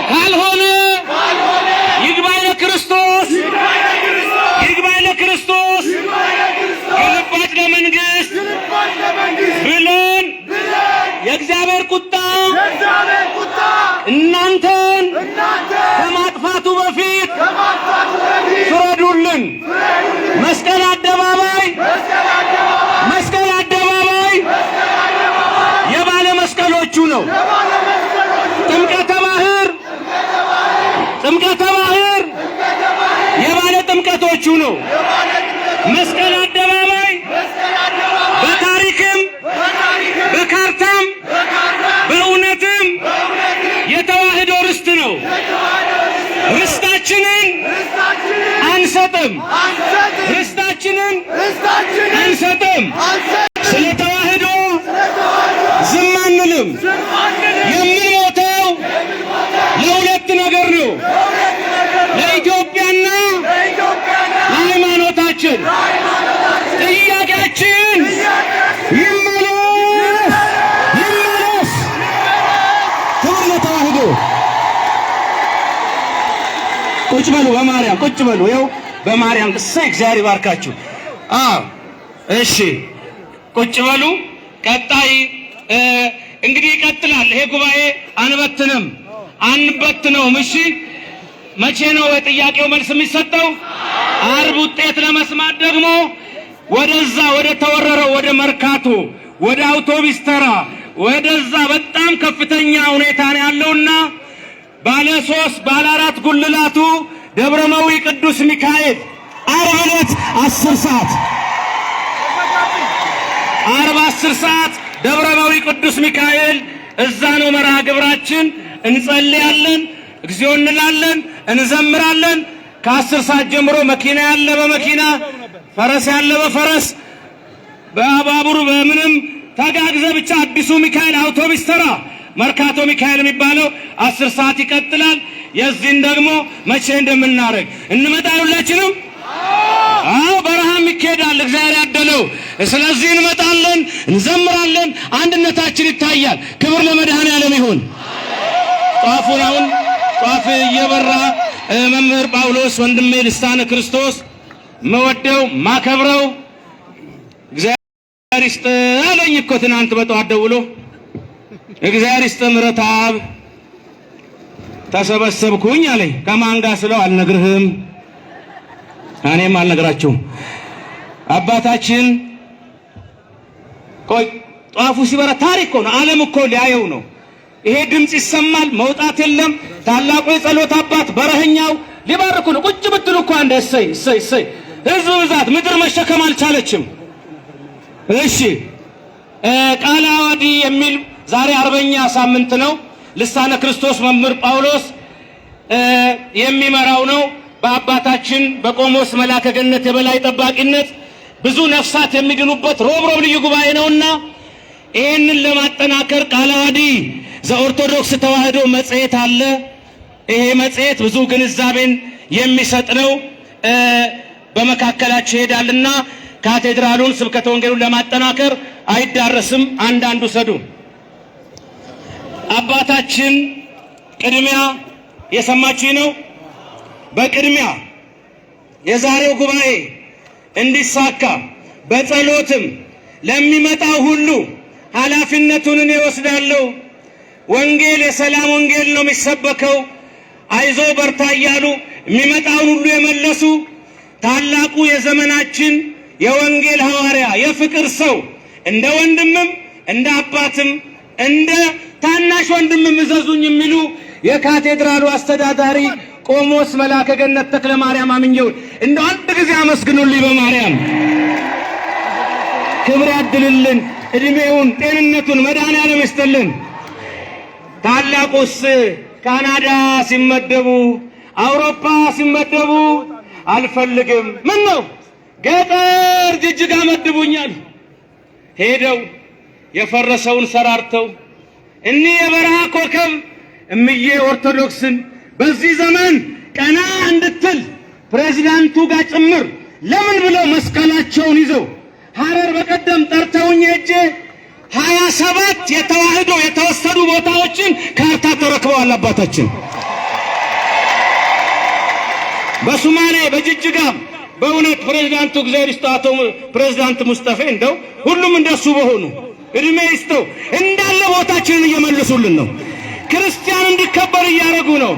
ካልሆነ ይግባኝ ለክርስቶስ ግልባጭ ለመንግስት ብለን የእግዚአብሔር ቁጣ እናንተን ከማጥፋቱ በፊት ፍረዱልን። መስቀል አደባባይ የባለ መስቀሎቹ ነው። ጥምቀተ ባህር የባለ ጥምቀቶቹ ነው። መስቀል አደባባይ በታሪክም በካርታም በእውነትም የተዋህዶ ርስት ነው። ርስታችንን አንሰጥም። ስለ ተዋህዶ ዝም አንልም። የምንሞተው ለሁለት ነገር ነው፣ ለኢትዮጵያና ለሃይማኖታችን። ጥያቄያችን ይመለስ። ክብር ለተዋህዶ። ቁጭ በሉ፣ በማርያም ቁጭ በሉ። ይኸው በማርያም እሰይ፣ እግዚአብሔር ይባርካችሁ። እሺ ቁጭ በሉ። ቀጣይ እንግዲህ ይቀጥላል ይሄ ጉባኤ። አንበትነውም። እሺ መቼ ነው የጥያቄው መልስ የሚሰጠው? ዓርብ። ውጤት ለመስማት ደግሞ ወደዛ ወደ ተወረረው ወደ መርካቶ ወደ አውቶቡስ ተራ ወደዛ በጣም ከፍተኛ ሁኔታ ነው ያለውና ባለ 3 ባለ 4 ጉልላቱ ደብረመዊ ቅዱስ ሚካኤል ዓርብ ዕለት 10 ሰዓት ዓርብ 10 ሰዓት ደብረመዊ ቅዱስ ሚካኤል እዛ ነው መርሃ ግብራችን። እንጸልያለን፣ እግዚኦ እንላለን፣ እንዘምራለን። ከ10 ሰዓት ጀምሮ መኪና ያለ በመኪና ፈረስ ያለ በፈረስ በባቡር በምንም ተጋግዘ ብቻ አዲሱ ሚካኤል አውቶቡስ ተራ መርካቶ ሚካኤል የሚባለው 10 ሰዓት ይቀጥላል። የዚህን ደግሞ መቼ እንደምናደርግ እንመጣለን ሁላችንም። በረሃም ይኬዳል እግዚአብሔር ያደለው። ስለዚህ እንመጣለን፣ እንዘምራለን፣ አንድነታችን ይታያል። ክብር ለመድኃኔዓለም ይሁን። ጧፉን አሁን ጧፍ እየበራ መምህር ጳውሎስ ወንድሜ ልሳነ ክርስቶስ መወደው ማከብረው እግዚአብሔር ይስጥ አለኝ እኮ ትናንት በጠዋት ደውሎ እግዚአብሔር ይስጥ ምሕረተአብ ተሰበሰብኩኝ አለኝ። ከማን ጋር ስለው አልነግርህም፣ እኔም አልነግራችሁም። አባታችን ቆይ ጧፉ ሲበራ ታሪክ ነው። ዓለም እኮ ሊያየው ነው። ይሄ ድምጽ ይሰማል፣ መውጣት የለም። ታላቁ የጸሎት አባት በረኸኛው ሊባርኩ ነው። ቁጭ ብትሉ እኮ አንደ እሰይ ህዝብ ብዛት ምድር መሸከም አልቻለችም። እሺ ቃለ ዓዋዲ የሚል ዛሬ 40ኛ ሳምንት ነው። ልሳነ ክርስቶስ መምህር ጳውሎስ የሚመራው ነው። በአባታችን በቆሞስ መላከ ገነት የበላይ ጠባቂነት ብዙ ነፍሳት የሚድኑበት ሮብ ልዩ ጉባኤ ነውና ይህንን ለማጠናከር ቃለ ዓዋዲ ዘኦርቶዶክስ ተዋህዶ መጽሔት አለ። ይሄ መጽሔት ብዙ ግንዛቤን የሚሰጥ ነው። በመካከላቸው ይሄዳልና ካቴድራሉን ስብከተ ወንጌሉን ለማጠናከር አይዳረስም። አንዳንዱ ሰዱ አባታችን ቅድሚያ የሰማችሁ ነው። በቅድሚያ የዛሬው ጉባኤ እንዲሳካ በጸሎትም ለሚመጣው ሁሉ ኃላፊነቱን እኔ እወስዳለሁ። ወንጌል የሰላም ወንጌል ነው የሚሰበከው። አይዞ በርታ እያሉ የሚመጣውን ሁሉ የመለሱ ታላቁ የዘመናችን የወንጌል ሐዋርያ የፍቅር ሰው እንደ ወንድምም እንደ አባትም እንደ ታናሽ ወንድምም እዘዙኝ የሚሉ የካቴድራሉ አስተዳዳሪ ቆሞስ መላከ ገነት ተክለ ማርያም አምኜው እንደ አንድ ጊዜ አመስግኑልኝ። በማርያም ክብር ያድልልን፣ እድሜውን ጤንነቱን መድኃኔዓለም ይስጥልን። ታላቁስ ካናዳ ሲመደቡ አውሮፓ ሲመደቡ አልፈልግም፣ ምን ነው ገጠር ጅጅጋ መድቡኛል። ሄደው የፈረሰውን ሰራርተው እኒህ የበረሃ ኮከብ እምዬ ኦርቶዶክስን በዚህ ዘመን ቀና እንድትል ፕሬዝዳንቱ ጋር ጭምር ለምን ብለው መስቀላቸውን ይዘው ሐረር በቀደም ጠርተውኝ ሄጄ 27 የተዋህዶ የተወሰዱ ቦታዎችን ካርታ ተረክበዋል አባታችን። በሶማሌ በጅጅጋም በእውነት ፕሬዝዳንቱ እግዚአብሔር ይስጣቸው ፕሬዝዳንት ሙስጠፌ እንደው ሁሉም እንደሱ በሆኑ እድሜ ይስጠው እንዳለ ቦታችንን እየመለሱልን ነው። ክርስቲያን እንዲከበር እያደረጉ ነው።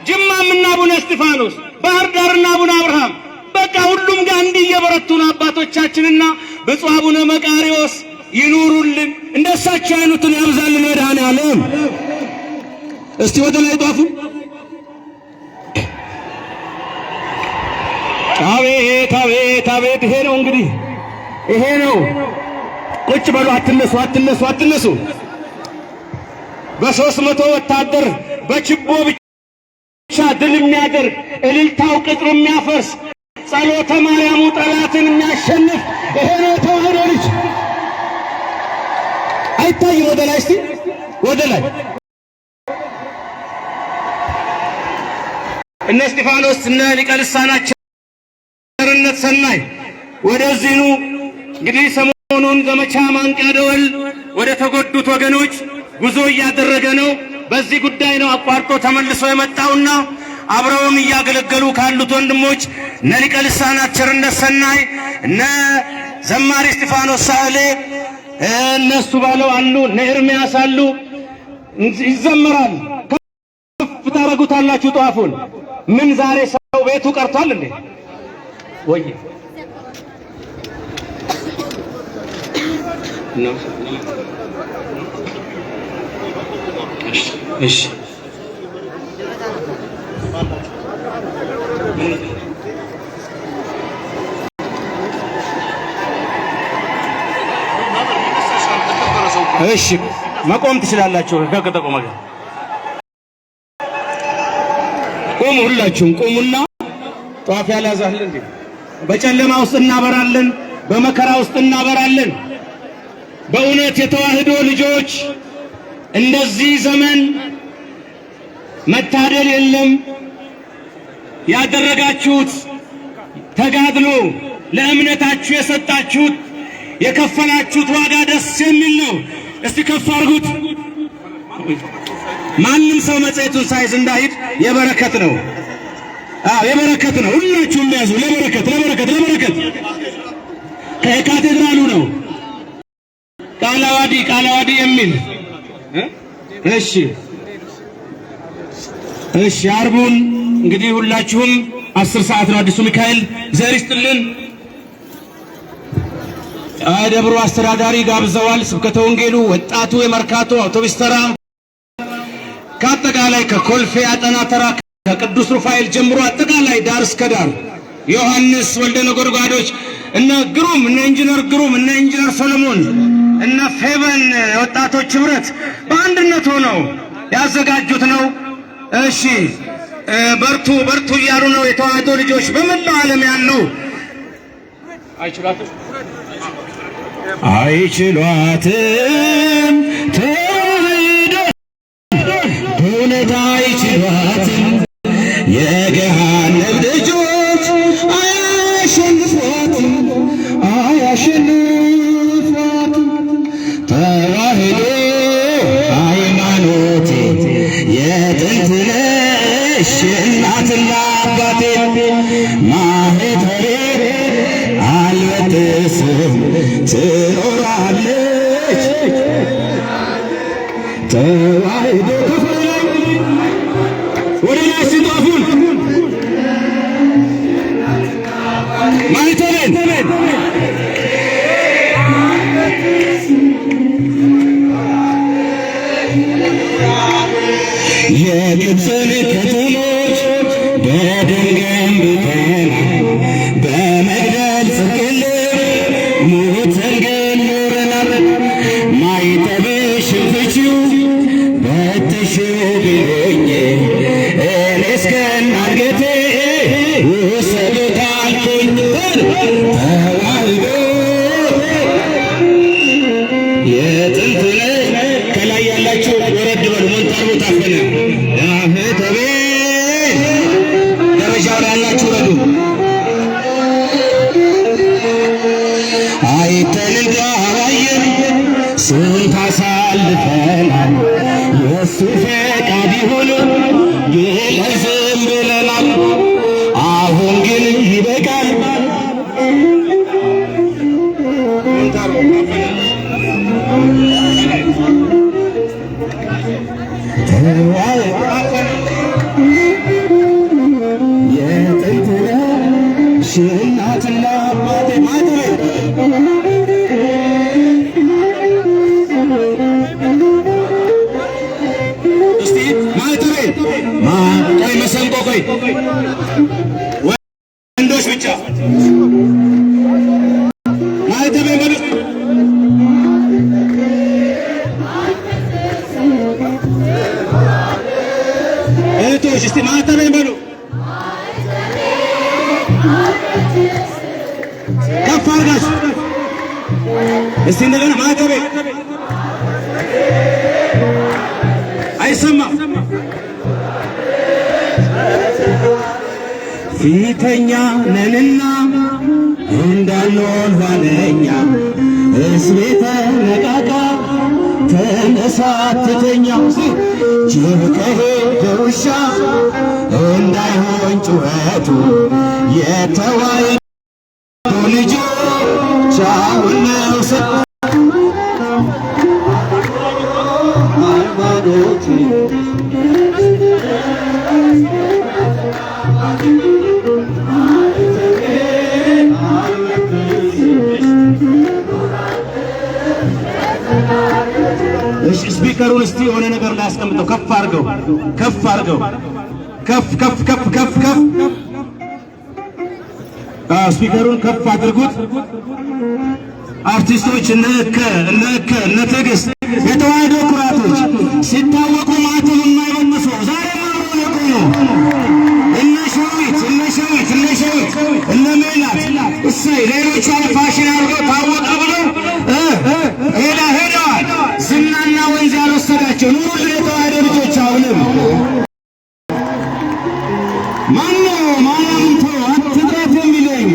ጅማምና አቡነ እስጢፋኖስ፣ ባህር ዳርና አቡነ አብርሃም በቃ ሁሉም ጋር እንዲየበረቱ ነው አባቶቻችንና ብፁዕ አቡነ መቃሪዎስ ይኑሩልን። እንደሳቸው አይነቱን ያብዛልን መድኃኔዓለም። እስቲ ወደ ላይ ጧፉ። አቤት አቤት አቤት! ይሄ ነው እንግዲህ ይሄ ነው። ቁጭ በሉ፣ አትነሱ አትነሱ አትነሱ። በ300 ወታደር በችቦ ብቻ ድል የሚያደርግ እልልታው ቅጥር የሚያፈርስ ጸሎተ ማርያሙ ጠላትን የሚያሸንፍ ይሄ ነው የተዋህዶ ልጅ። አይታይ ወደ ላይ እስቲ ወደ ላይ። እነ እስጢፋኖስ እነ ሊቀ ልሳናት ቸርነት ሰናይ ወደዚህ ኑ። እንግዲህ ሰሞኑን ዘመቻ ማንቂያ ደወል ወደ ተጎዱት ወገኖች ጉዞ እያደረገ ነው። በዚህ ጉዳይ ነው አቋርጦ ተመልሶ የመጣውና አብረውን እያገለገሉ ካሉት ወንድሞች እነ ሊቀ ልሳናት ቸርነት ሰናይ እነ ዘማሪ እስጢፋኖስ ሳህሌ እነሱ ባለው አሉ፣ እነ ኤርምያስ አሉ። ይዘመራል። ከፍ ታረጉታላችሁ ጧፉን። ምን ዛሬ ሰው ቤቱ ቀርቷል እንዴ? ወይ ነው እሺ እሺ መቆም ትችላላችሁ። ከቀጠቆ ማለት ቆሙ፣ ሁላችሁም ቆሙና ጧፍ ያላዛል እንዴ። በጨለማ ውስጥ እናበራለን፣ በመከራ ውስጥ እናበራለን። በእውነት የተዋህዶ ልጆች እንደዚህ ዘመን መታደል የለም። ያደረጋችሁት ተጋድሎ ለእምነታችሁ የሰጣችሁት የከፈላችሁት ዋጋ ደስ የሚል ነው። እስቲ ከፍ አድርጉት። ማንም ሰው መጽሔቱን ሳይዝ እንዳይሄድ የበረከት ነው። የበረከት ነው። ሁላችሁም ያዙ። ለበረከት ለበረከት ለበረከት ከካቴድራሉ ነው ቃላዋዲ የሚል እሺ እሺ። አርቡን እንግዲህ ሁላችሁም 10 ሰዓት ነው አዲሱ ሚካኤል ዘር ይስጥልን። ደብሩ አስተዳዳሪ ጋብዘዋል። ስብከተ ወንጌሉ፣ ወጣቱ፣ የመርካቶ አውቶቡስ ተራ ከአጠቃላይ ከኮልፌ አጠና ተራ ከቅዱስ ሩፋኤል ጀምሮ አጠቃላይ ዳር እስከ ዳር ዮሐንስ ወልደ ነጎድጓዶች እነ ግሩም እነ ኢንጂነር ግሩም እነ ኢንጂነር ሰለሞን እነ ፌበን ወጣቶች ህብረት በአንድነት ሆነው ያዘጋጁት ነው። እሺ በርቱ በርቱ እያሉ ነው የተዋህዶ ልጆች በመላው ዓለም ያሉ። አይችሏትም ተዋህዶ እውነት አይችሏትም። የገሃነም ልጆች አያሸንፏትም አያሸንፏትም። ተዋህዶ ሃይማኖቴ የጥንት ነሽ እናትና አባቴ ማህተሬ አልበጥስም ትኖራለች ተዋህዶ። ወደ ላይ ሲጧፉን ማህተሬን የግብፅን ከተሞች በደም ገንብተናል፣ በመግደል ጽቅል ሞተን ገኖረናል። ማይተብሽን ፍቺው በትሽው ቢሉኝ እኔ እስከ አንገቴ ውሰዱት አልኩኝ። ተዋህዶ የጥንት ከላይ ያላችሁ ወረድ በሉ። ሞንታርቦ ታፈነ ማህተቤ ደረጃው ላይ ያላችሁ ረዱ። አይተን እንዳላየን የእሱ ፈቃድ ይሁን ብለን ዝም ብለናል። አሁን ግን ይበቃል። የጥንት ነሽ እናትና አባቴ ቆይ መሰንቆ ቆይ ወንዶች ብቻ ማይተቤ በሉ እህቶች እስቲ ማይተቤ በሉ ከፍ አድርጋችሁ እስቲ እንደገና ማይተቤ አይሰማም። ፊተኛ ነንና እንዳንሆን ኋለኛ እስቤተ ነቃቃ ተነሳ ትተኛ ጅብ ከሄደ ውሻ እንዳይሆን ጩኸቱ የተዋሕዶ ልጆች አሁን ነው ሃይማኖት ስፒከሩን እስቲ የሆነ ነገር ላይ አስቀምጠው ከፍ አድርገው ከፍ አድርገው ከፍ ከፍ ከፍ ከፍ ከፍ ስፒከሩን ከፍ አድርጉት። አርቲስቶች እነ ትዕግስት የተዋሕዶ ኩራቶች ሲታወቁ ማተብ የማይበጥሱ ዛሬ ማሮለቁ እነ ሸዊት እነ ሜላት እሰይ ሌሎቹ ፋሽን አድርገው ታወቀ ብለው ሄደዋል። ዝናና ወንዝ ያልወሰዳቸው ኑሩልን የተዋሕዶ ልጆች። አሁንም ማነው ማርያምቶ አትጥራት የሚለኝ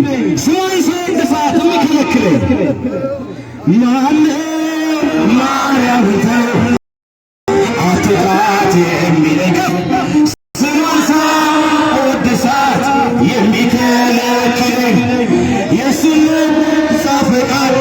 ስሟን ሳይንጥፋት የሚከለክለኝ ማነው ማርያምቶ አትጥራት የሚለኝ ስሟን ሳይወድሳት የሚከለክለኝ የእሱን ፈቃድ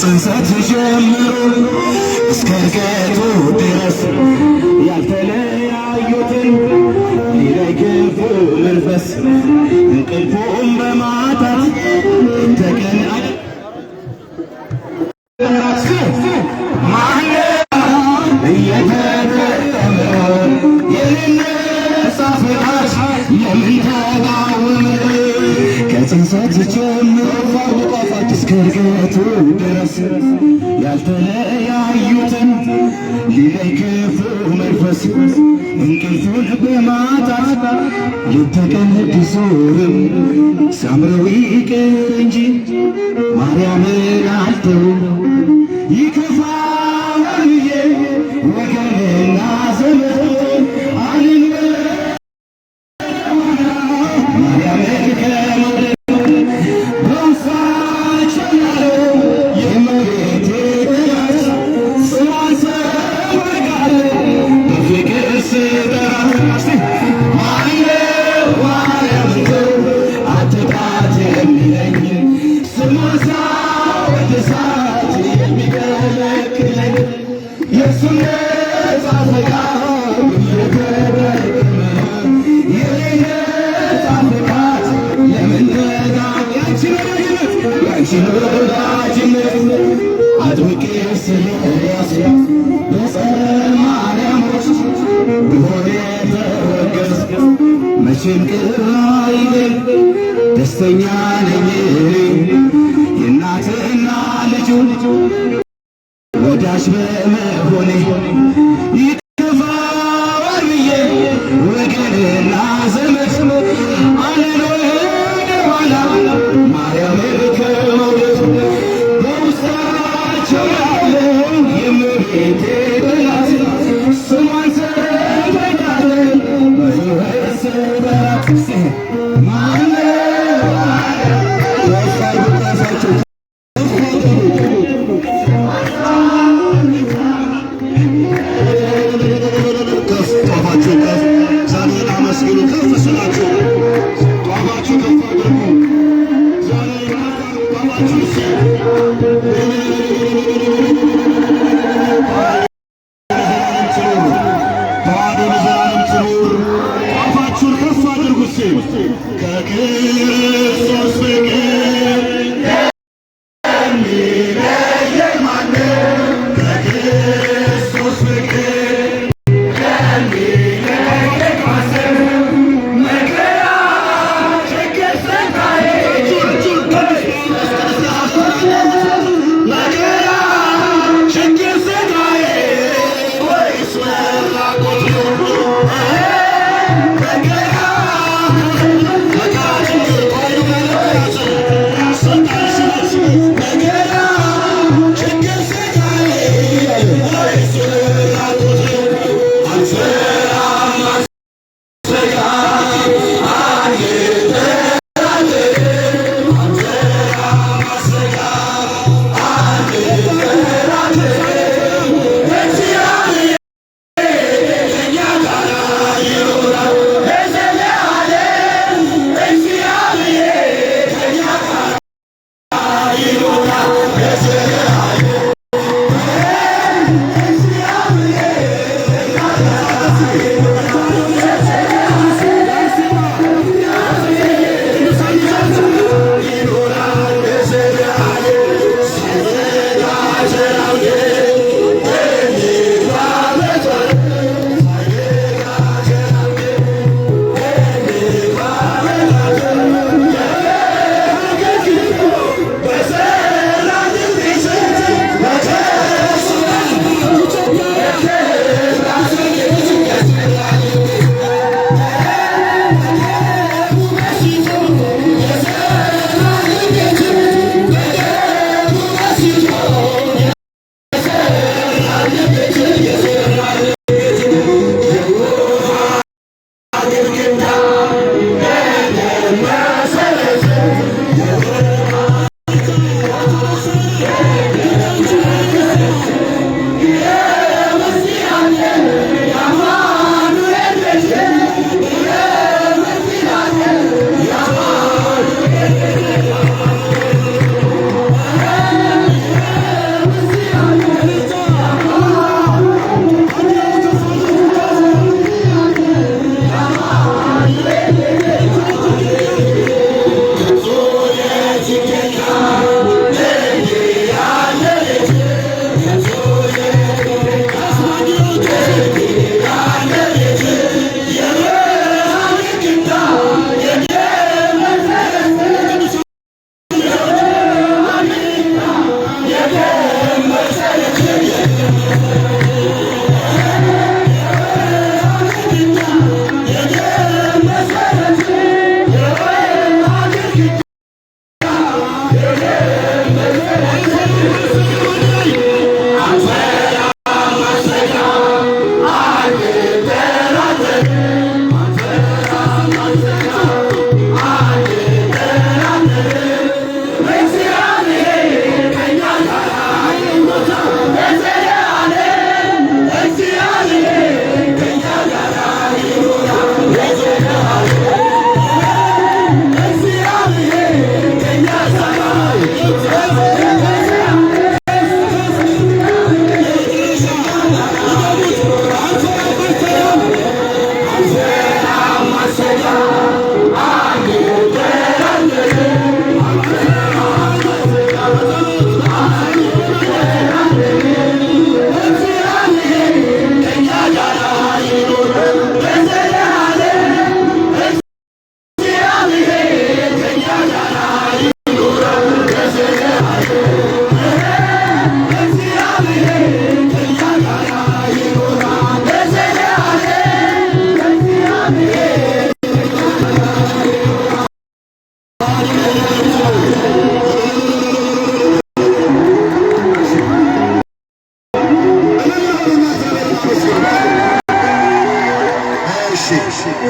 ከጽንሰት ጀምሮ እስከ እርገቱ ድረስ ያልተለያዩትን ሊለይ ክፉ መንፈስ እንቅልፉን በማጣት ተቀን ከጽንሰት ጀምሮ እስከ እርገቱ ድረስ ያልተለያዩትን ሊለይ ክፉ መንፈስ እንቅልፉን በማጣት ሌት ተቀን ቢዞርም ሲያምረው ይቅር እንጂ ማርያምን አልተውም። ይከፋል ወገንና ዘመድ አልን ማርያምን ከመውደድ አጥብቄ ስለያዝ በጸረ ማርያሞች ብሆን የተወገዝ መቼም ቅር አይለኝ ደስተኛ ነኝ የእናትና ልጁ ወዳጅ በመሆኔ ይከፋል Thank you.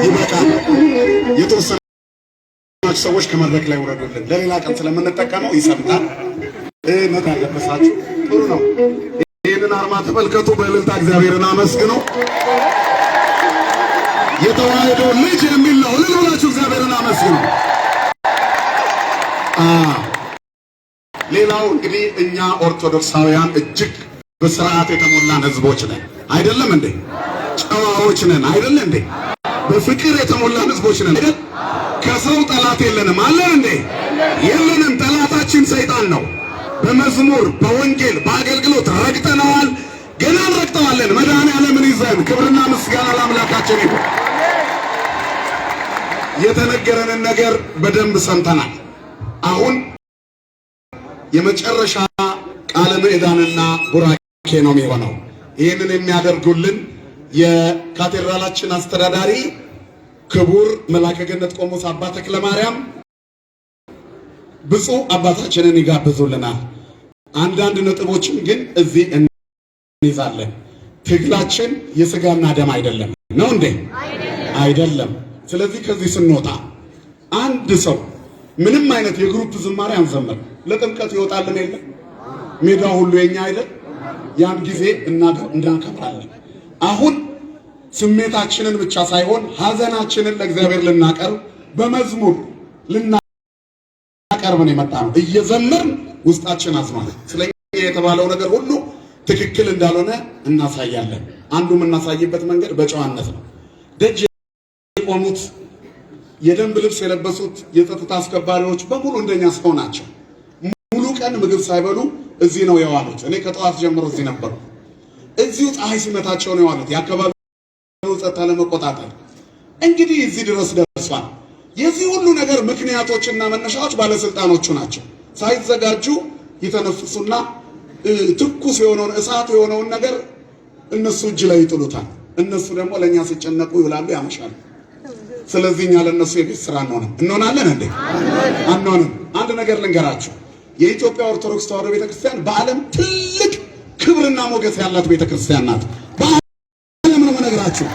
ይበቃል። የተወሰኑ ሰዎች ከመድረክ ላይ ወረዱልን። ለሌላ ቀን ስለምንጠቀመው ይሰምታል። ነታ ያለበሳችሁ ጥሩ ነው። ይህንን አርማ ተመልከቱ። በእልልታ እግዚአብሔርን አመስግኑ። የተዋሕዶ ልጅ የሚል ነው። እልል ብላችሁ እግዚአብሔርን አመስግኑ። ሌላው እንግዲህ እኛ ኦርቶዶክሳውያን እጅግ በስርዓት የተሞላን ህዝቦች ነን። አይደለም እንዴ? ጨዋዎች ነን። አይደለም እንዴ? በፍቅር የተሞላን ህዝቦች ነን አይደል? ከሰው ጠላት የለንም። አለን እንዴ? የለንም። ጠላታችን ሰይጣን ነው። በመዝሙር በወንጌል በአገልግሎት ረግጠነዋል። ገና እንረግጠዋለን። መድኃኔዓለምን ይዘን ክብርና ምስጋና ለአምላካችን ይሁን። የተነገረንን ነገር በደንብ ሰምተናል። አሁን የመጨረሻ ቃለ ምዕዳንና ቡራኬ ነው የሚሆነው። ይህንን የሚያደርጉልን የካቴድራላችን አስተዳዳሪ ክቡር መልአከ ገነት ቆሞስ አባ ተክለ ማርያም ብፁዕ አባታችንን ይጋብዙልናል። አንዳንድ ነጥቦችን ግን እዚህ እንይዛለን። ትግላችን የሥጋና ደም አይደለም ነው እንዴ? አይደለም። ስለዚህ ከዚህ ስንወጣ አንድ ሰው ምንም አይነት የግሩፕ ዝማሬ አንዘምር። ለጥምቀት ይወጣልን የለም? ሜዳው ሁሉ የኛ አይደል? ያን ጊዜ እናከብራለን። አሁን ስሜታችንን ብቻ ሳይሆን ሐዘናችንን ለእግዚአብሔር ልናቀርብ በመዝሙር ልናቀርብ ነው የመጣነው። እየዘመርን ውስጣችን አዝኗል። ስለኛ የተባለው ነገር ሁሉ ትክክል እንዳልሆነ እናሳያለን። አንዱ የምናሳይበት መንገድ በጨዋነት ነው። ደጅ የቆሙት የደንብ ልብስ የለበሱት የጸጥታ አስከባሪዎች በሙሉ እንደኛ ሰው ናቸው። ሙሉ ቀን ምግብ ሳይበሉ እዚህ ነው የዋሉት። እኔ ከጠዋት ጀምሮ እዚህ ነበርኩ። እዚሁ ፀሐይ ሲመታቸው ነው የዋሉት የአካባቢው ጸጥታ ለመቆጣጠር። እንግዲህ እዚህ ድረስ ደርሷል። የዚህ ሁሉ ነገር ምክንያቶችና መነሻዎች ባለስልጣኖቹ ናቸው። ሳይዘጋጁ ይተነፍሱና ትኩስ የሆነውን እሳት የሆነውን ነገር እነሱ እጅ ላይ ይጥሉታል። እነሱ ደግሞ ለኛ ሲጨነቁ ይውላሉ፣ ያመሻሉ። ስለዚህ እኛ ለነሱ የቤት ስራ እንሆናለን እንዴ? አንሆንም። አንድ ነገር ልንገራችሁ። የኢትዮጵያ ኦርቶዶክስ ተዋሕዶ ቤተክርስቲያን በዓለም ትልቅ ክብርና ሞገስ ያላት ቤተክርስቲያን ናት። በዓለም ነው የምነግራችሁ።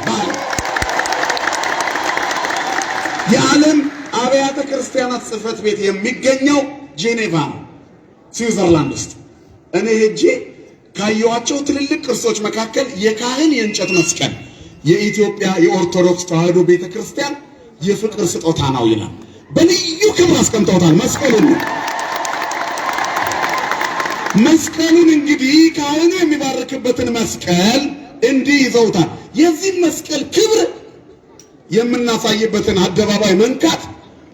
የዓለም አብያተ ክርስቲያናት ጽሕፈት ቤት የሚገኘው ጄኔቫ ነው፣ ስዊዘርላንድ ውስጥ። እኔ ሄጄ ካየኋቸው ትልልቅ ቅርሶች መካከል የካህን የእንጨት መስቀል የኢትዮጵያ የኦርቶዶክስ ተዋሕዶ ቤተክርስቲያን የፍቅር ስጦታ ነው ይላል። በልዩ ክብር አስቀምጠውታል መስቀሉን እንግዲህ ካህኑ የሚባርክበትን መስቀል እንዲህ ይዘውታል። የዚህ መስቀል ክብር የምናሳይበትን አደባባይ መንካት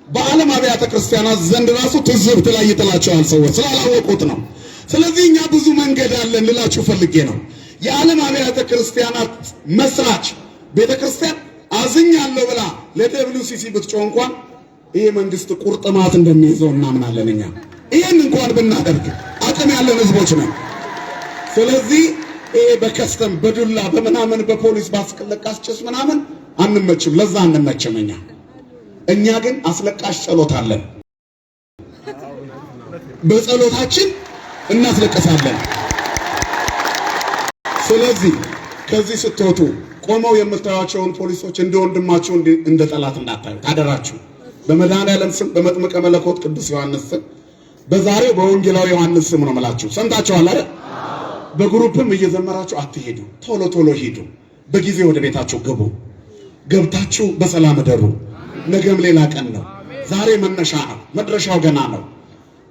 በዓለም አብያተ ክርስቲያናት ዘንድ ራሱ ትዝብት ላይ ይጥላቸዋል። ሰዎች ስላላወቁት ነው። ስለዚህ እኛ ብዙ መንገድ አለን ልላችሁ ፈልጌ ነው። የዓለም አብያተ ክርስቲያናት መስራች ቤተክርስቲያን አዝኛለሁ ብላ ለደብሊውሲሲ ብትጮህ እንኳን ይሄ መንግስት ቁርጥማት እንደሚይዘው እናምናለን። እኛ ይሄን እንኳን ብናደርግ አቅም ያለን ህዝቦች ነን። ስለዚህ ይሄ በከስተም በዱላ በምናምን በፖሊስ ባስለቃሽ ጭስ ምናምን አንመችም፣ ለዛ አንመችም። እኛ ግን አስለቃሽ ጸሎት አለን። በጸሎታችን እናስለቀሳለን። ስለዚህ ከዚህ ስትወጡ ቆመው የምታዩቸውን ፖሊሶች እንደ ወንድማችሁ እንደ ጠላት እንዳታዩ ታደራችሁ። በመድኃኔዓለም ስም በመጥምቀ መለኮት ቅዱስ ዮሐንስ ስም በዛሬው በወንጌላዊ ዮሐንስ ስም ነው የምላችሁ። ሰምታችኋል አይደል? በግሩፕም እየዘመራችሁ አትሄዱ። ቶሎ ቶሎ ሂዱ። በጊዜ ወደ ቤታችሁ ግቡ። ገብታችሁ በሰላም እደሩ። ነገም ሌላ ቀን ነው። ዛሬ መነሻ ነው፣ መድረሻው ገና ነው።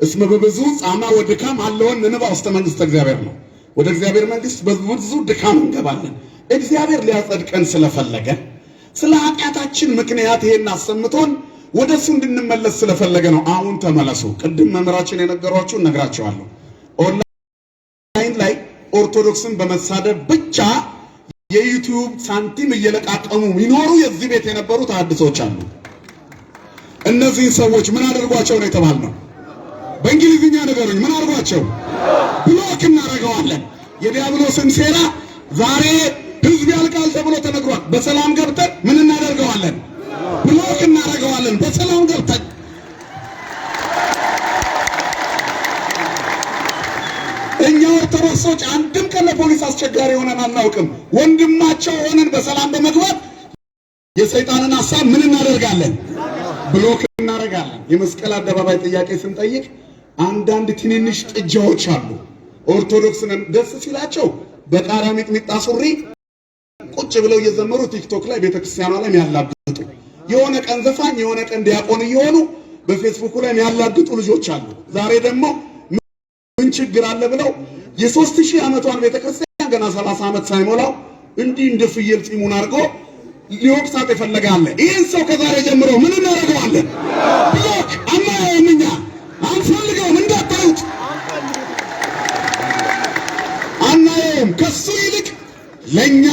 እስመ በብዙ ጻማ ወድካም አለውን ንባ ውስተ መንግሥተ እግዚአብሔር ነው። ወደ እግዚአብሔር መንግሥት በብዙ ድካም እንገባለን። እግዚአብሔር ሊያጸድቀን ስለፈለገ ስለ ኃጢአታችን ምክንያት ይሄን አሰምቶን ወደሱ እንድንመለስ ስለፈለገ ነው። አሁን ተመለሱ። ቅድም መምህራችን የነገሯችሁ እነግራችኋለሁ። ኦንላይን ላይ ኦርቶዶክስን በመሳደብ ብቻ የዩቲዩብ ሳንቲም እየለቃቀሙ የሚኖሩ የዚህ ቤት የነበሩ ተሐድሶች አሉ። እነዚህ ሰዎች ምን አድርጓቸው ነው የተባልነው? በእንግሊዝኛ ነገሩኝ። ምን አድርጓቸው? ብሎክ እናደርገዋለን። የዲያብሎስን ሴራ ዛሬ ህዝብ ያልቃል ተብሎ ተነግሯል። በሰላም ገብተን ምን እናደርገዋለን? ብሎክ እናደርገዋለን። በሰላም ገብተን እኛ ኦርቶዶክሶች አንድም ቀን ለፖሊስ አስቸጋሪ ሆነን አናውቅም። ወንድማቸው ሆነን በሰላም በመግባት የሰይጣንን ሐሳብ ምን እናደርጋለን? ብሎክ እናደርጋለን። የመስቀል አደባባይ ጥያቄ ስንጠይቅ አንዳንድ ትንንሽ ጥጃዎች አሉ። ኦርቶዶክስን ደስ ሲላቸው በቃሪያ ሚጥሚጣ ሱሪ ቁጭ ብለው እየዘመሩ ቲክቶክ ላይ ቤተክርስቲያኗ ላይ ያላግጡ፣ የሆነ ቀን ዘፋኝ የሆነ ቀን ዲያቆን እየሆኑ በፌስቡክ ላይ ያላግጡ ልጆች አሉ። ዛሬ ደግሞ ምን ችግር አለ ብለው የ3000 ዓመቷን ቤተክርስቲያን ገና 30 ዓመት ሳይሞላው እንዲህ እንደ ፍየል ፂሙን አድርጎ ሊወቅሳት ይፈልጋል። ይህን ሰው ከዛሬ ጀምሮ ምን እናደርገዋለን? ብሎክ አናየውም፣ እኛ አንፈልገውም፣ እንዳታዩት አናየውም። ከሱ ይልቅ ለኛ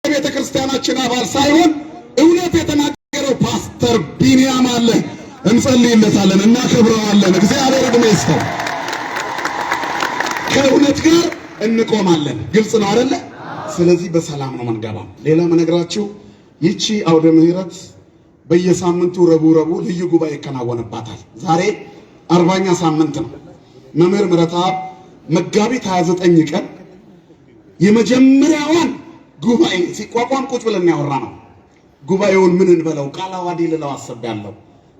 የቤተክርስቲያናችን አባል ሳይሆን እውነት የተናገረው ፓስተር ቢኒያም አለ። እንጸልይለታለን፣ እናከብረዋለን። እግዚአብሔር ዕድሜ ይስጠው። ከእውነት ጋር እንቆማለን። ግልጽ ነው አይደለ? ስለዚህ በሰላም ነው መንገባው። ሌላ መነግራችሁ ይቺ አውደ ምህረት በየሳምንቱ ረቡዕ ልዩ ጉባኤ ይከናወንባታል። ዛሬ 40ኛ ሳምንት ነው። መምህር ምህረተአብ መጋቢት 29 ቀን የመጀመሪያዋን ጉባኤ ሲቋቋም ቁጭ ብለን ያወራ ነው። ጉባኤውን ምን እንበለው? ቃላዋዲ ልለው አስቤያለሁ።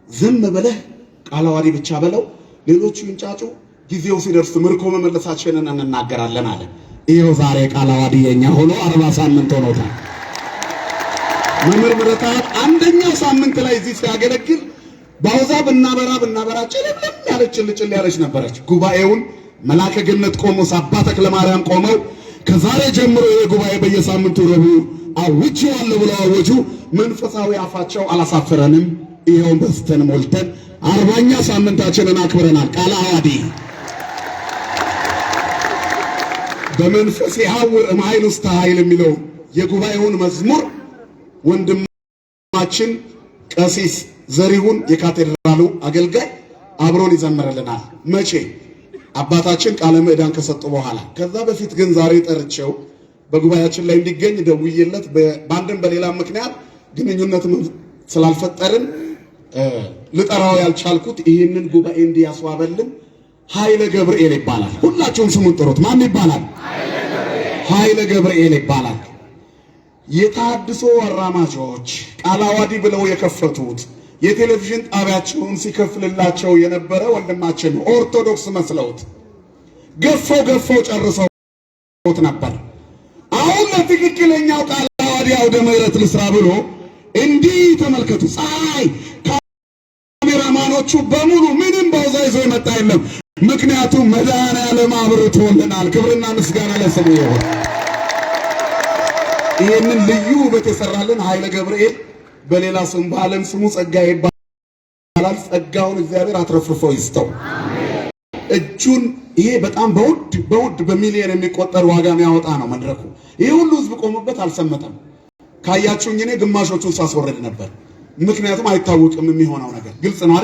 ዝም ብለህ ቃላዋዲ ብቻ በለው፣ ሌሎቹ ይንጫጩ፣ ጊዜው ሲደርስ ምርኮ መመለሳችንን እንናገራለን አለ። ይሄው ዛሬ ቃላዋዲ የኛ ሆኖ 40 ሳምንት ሆኖታል። መምህር ምህረተአብ አንደኛው ሳምንት ላይ እዚህ ሲያገለግል ባውዛ ብናበራ ጭልምልም ያለች ጭልጭል ያለች ነበረች። ጉባኤውን መላከ ገነት ቆሞስ አባ ተክለ ማርያም ቆመው ከዛሬ ጀምሮ የጉባኤ በየሳምንቱ ረቡዕ አውጀዋለሁ ብለው አወጁ። መንፈሳዊ አፋቸው አላሳፈረንም። ይሄውን በስተን ሞልተን 40ኛ ሳምንታችንን አክብረናል። ቃላዋዲ በመንፈስ ያውር እምኃይል ውስተ ኃይል የሚለው የጉባኤውን መዝሙር ወንድማችን ቀሲስ ዘሪሁን የካቴድራሉ አገልጋይ አብሮን ይዘምርልናል። መቼ? አባታችን ቃለ ምዕዳን ከሰጡ በኋላ። ከዛ በፊት ግን ዛሬ ጠርቼው በጉባኤያችን ላይ እንዲገኝ ደውዬለት በአንድም በሌላ ምክንያት ግንኙነት ስላልፈጠርን ልጠራው ያልቻልኩት ይህንን ጉባኤ እንዲያስዋበልን ኃይለ ገብርኤል ይባላል። ሁላችሁም ስሙን ጥሩት። ማን ይባላል? ኃይለ ገብርኤል ይባላል። የታድሶ አራማጆች ቃላዋዲ ብለው የከፈቱት የቴሌቪዥን ጣቢያቸውን ሲከፍልላቸው የነበረ ወንድማችን ኦርቶዶክስ መስለውት ገፈው ጨርሰውት ነበር። አሁን ለትክክለኛው ቃላዋዲ አውደ ምህረት ልስራ ብሎ እንዲህ ተመልከቱ። ፀሐይ ካሜራማኖቹ በሙሉ ምንም ባውዛ ይዞ የመጣ የለም። ምክንያቱም መድኃኔዓለም አብርቶልናል። ክብርና ምስጋና ለስሙ ይሁን። ይህንን ልዩ ውበት የሰራልን ኃይለ ገብርኤል በሌላ ስም በዓለም ስሙ ጸጋዬ ይባላል። ጸጋውን እግዚአብሔር አትረፍርፎ ይስጠው። እጁን ይሄ በጣም በውድ በሚሊዮን የሚቆጠር ዋጋ የሚያወጣ ነው መድረኩ። ይሄ ሁሉ ህዝብ ቆሞበት አልሰመጠም። ካያችሁኝ እኔ ግማሾቹን ሳስወረድ ነበር። ምክንያቱም አይታወቅም የሚሆነው ነገር። ግልጽ ነው አይደል?